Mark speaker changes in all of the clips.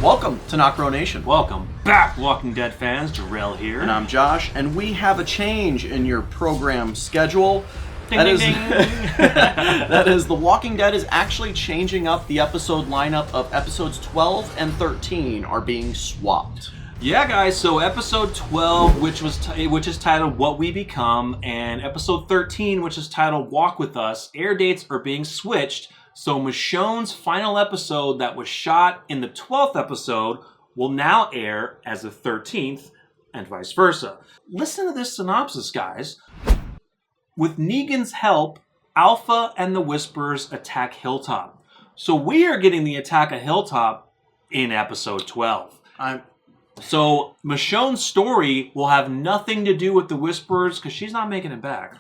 Speaker 1: Welcome to NocBro Nation.
Speaker 2: Welcome back, Walking Dead fans. Jarrell here.
Speaker 1: And I'm Josh, and we have a change in your program schedule.
Speaker 2: Ding,
Speaker 1: that
Speaker 2: ding,
Speaker 1: is,
Speaker 2: ding.
Speaker 1: that is, The Walking Dead is actually changing up the episode lineup of episodes 12 and 13 are being swapped.
Speaker 2: Yeah, guys, so episode 12, which is titled What We Become, and episode 13, which is titled Walk With Us, air dates are being switched. So Michonne's final episode that was shot in the 12th episode will now air as the 13th, and vice versa. Listen to this synopsis, guys. With Negan's help, Alpha and the Whisperers attack Hilltop. So we are getting the attack of Hilltop in episode 12. So Michonne's story will have nothing to do with the Whisperers because she's not making it back.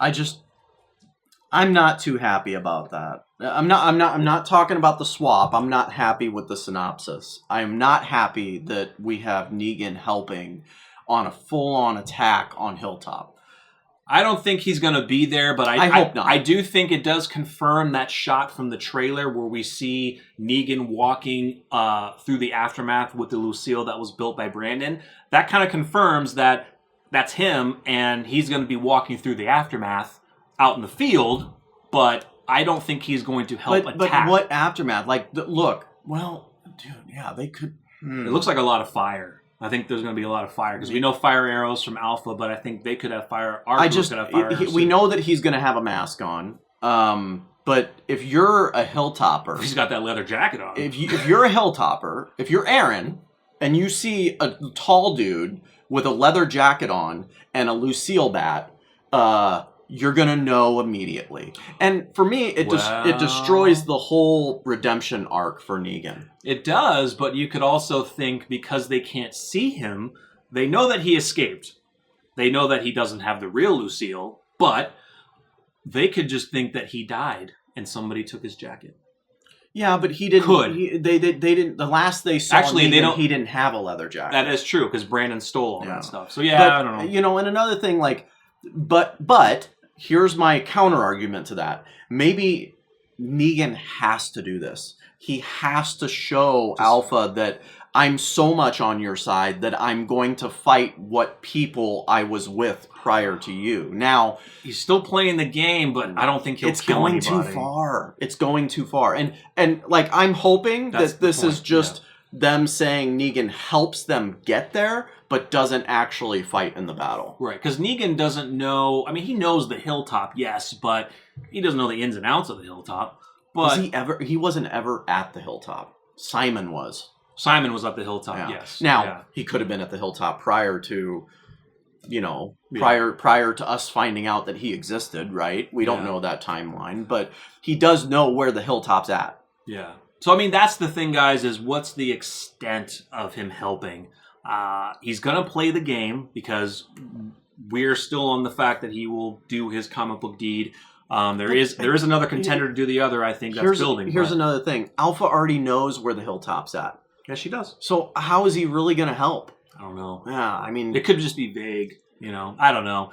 Speaker 1: I'm not too happy about that. I'm not talking about the swap. I'm not happy with the synopsis. I'm not happy that we have Negan helping on a full-on attack on Hilltop.
Speaker 2: I don't think he's going to be there, but
Speaker 1: I hope not.
Speaker 2: I do think it does confirm that shot from the trailer where we see Negan walking through the aftermath with the Lucille that was built by Brandon. That kind of confirms that that's him, and he's going to be walking through the aftermath out in the field, but I don't think he's going to help attack.
Speaker 1: But what aftermath? Look, well, dude, yeah, they could...
Speaker 2: It looks like a lot of fire. I think there's going to be a lot of fire because we know fire arrows from Alpha, but I think they could have fire. Could have fire arrows.
Speaker 1: We know that he's going to have a mask on. But if you're a Hilltopper,
Speaker 2: he's got that leather jacket on.
Speaker 1: If you're a Hilltopper, if you're Aaron, and you see a tall dude with a leather jacket on and a Lucille bat, you're going to know immediately. And for me, it destroys the whole redemption arc for Negan.
Speaker 2: It does, but you could also think because they can't see him, they know that he escaped. They know that he doesn't have the real Lucille, but they could just think that he died and somebody took his jacket.
Speaker 1: Yeah, but he didn't. They didn't. The last they saw Negan, he didn't have a leather jacket.
Speaker 2: That is true because Brandon stole all that stuff. So I don't know.
Speaker 1: You know, and another thing, but here's my counter argument to that. Maybe Negan has to do this. He has to show Alpha that I'm so much on your side that I'm going to fight what people I was with prior to you. Now,
Speaker 2: he's still playing the game, but I don't think he'll kill anybody.
Speaker 1: It's going too far. It's going too far. And I'm hoping that this is just them saying Negan helps them get there, but doesn't actually fight in the battle.
Speaker 2: Right, because Negan doesn't know... I mean, he knows the Hilltop, yes, but he doesn't know the ins and outs of the Hilltop. But
Speaker 1: he wasn't ever at the Hilltop. Simon was.
Speaker 2: Simon was at the Hilltop, yes.
Speaker 1: Now, he could have been at the Hilltop prior to, prior to us finding out that he existed, right? We don't know that timeline, but he does know where the Hilltop's at.
Speaker 2: Yeah. So, I mean, that's the thing, guys, is what's the extent of him helping? He's going to play the game because we're still on the fact that he will do his comic book deed. There is another contender to do the other, I think, that's building.
Speaker 1: Here's another thing. Alpha already knows where the Hilltop's at.
Speaker 2: Yes, she does.
Speaker 1: So how is he really going to help?
Speaker 2: I don't know.
Speaker 1: Yeah, I mean...
Speaker 2: It could just be vague, I don't know.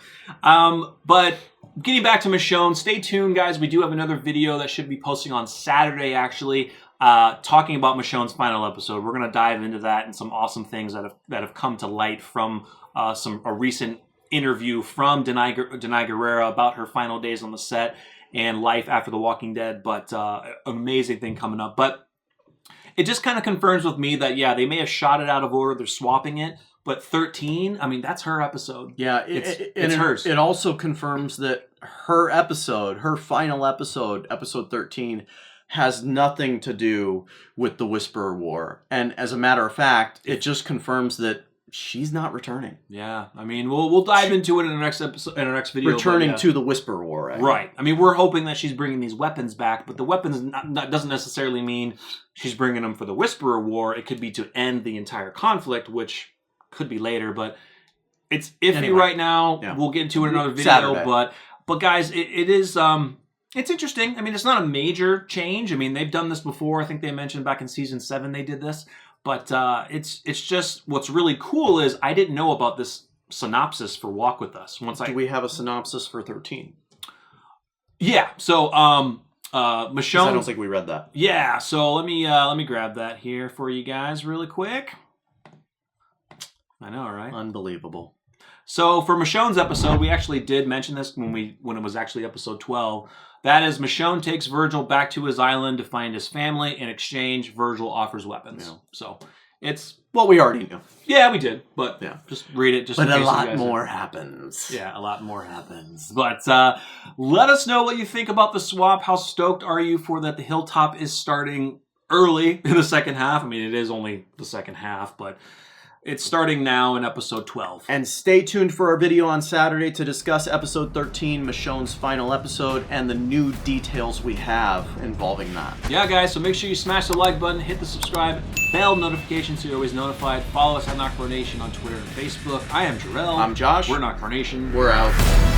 Speaker 2: But getting back to Michonne, stay tuned, guys. We do have another video that should be posting on Saturday, actually, talking about Michonne's final episode. We're going to dive into that and some awesome things that have come to light from a recent interview from Denai Guerrera about her final days on the set and life after The Walking Dead. But amazing thing coming up. But it just kind of confirms with me that, they may have shot it out of order. They're swapping it. But 13, I mean, that's her episode.
Speaker 1: Yeah, it's hers. It also confirms that her episode, her final episode, episode 13, has nothing to do with the Whisperer War. And as a matter of fact, it just confirms that she's not returning.
Speaker 2: Yeah, I mean, we'll dive into it in our next episode, in our next video.
Speaker 1: Returning to the Whisperer War, right?
Speaker 2: Right. I mean, we're hoping that she's bringing these weapons back, but the weapons doesn't necessarily mean she's bringing them for the Whisperer War. It could be to end the entire conflict, which could be later, but it's iffy right now. Yeah. We'll get into it in another video, Saturday. But guys, it is it's interesting. I mean, it's not a major change. I mean, they've done this before. I think they mentioned back in season 7 they did this. But it's just what's really cool is I didn't know about this synopsis for Walk With Us.
Speaker 1: Do we have a synopsis for 13?
Speaker 2: Yeah. So Michonne.
Speaker 1: I don't think we read that.
Speaker 2: Yeah, so let me grab that here for you guys really quick. I know, right?
Speaker 1: Unbelievable.
Speaker 2: So for Michonne's episode, we actually did mention this when it was actually episode 12. That is, Michonne takes Virgil back to his island to find his family. In exchange, Virgil offers weapons. Yeah. So it's
Speaker 1: what we already knew.
Speaker 2: Yeah, we did, but
Speaker 1: yeah,
Speaker 2: just read it. Just
Speaker 1: but a lot more happens.
Speaker 2: Yeah, a lot more happens. But let us know what you think about the swap. How stoked are you for that? The Hilltop is starting early in the second half. I mean, it is only the second half, but it's starting now in episode 12.
Speaker 1: And stay tuned for our video on Saturday to discuss episode 13, Michonne's final episode, and the new details we have involving that.
Speaker 2: Yeah, guys, so make sure you smash the like button, hit the subscribe, bell notification so you're always notified. Follow us at NocBro Nation on Twitter and Facebook. I am Jarrell.
Speaker 1: I'm Josh.
Speaker 2: We're NocBro Nation.
Speaker 1: We're out.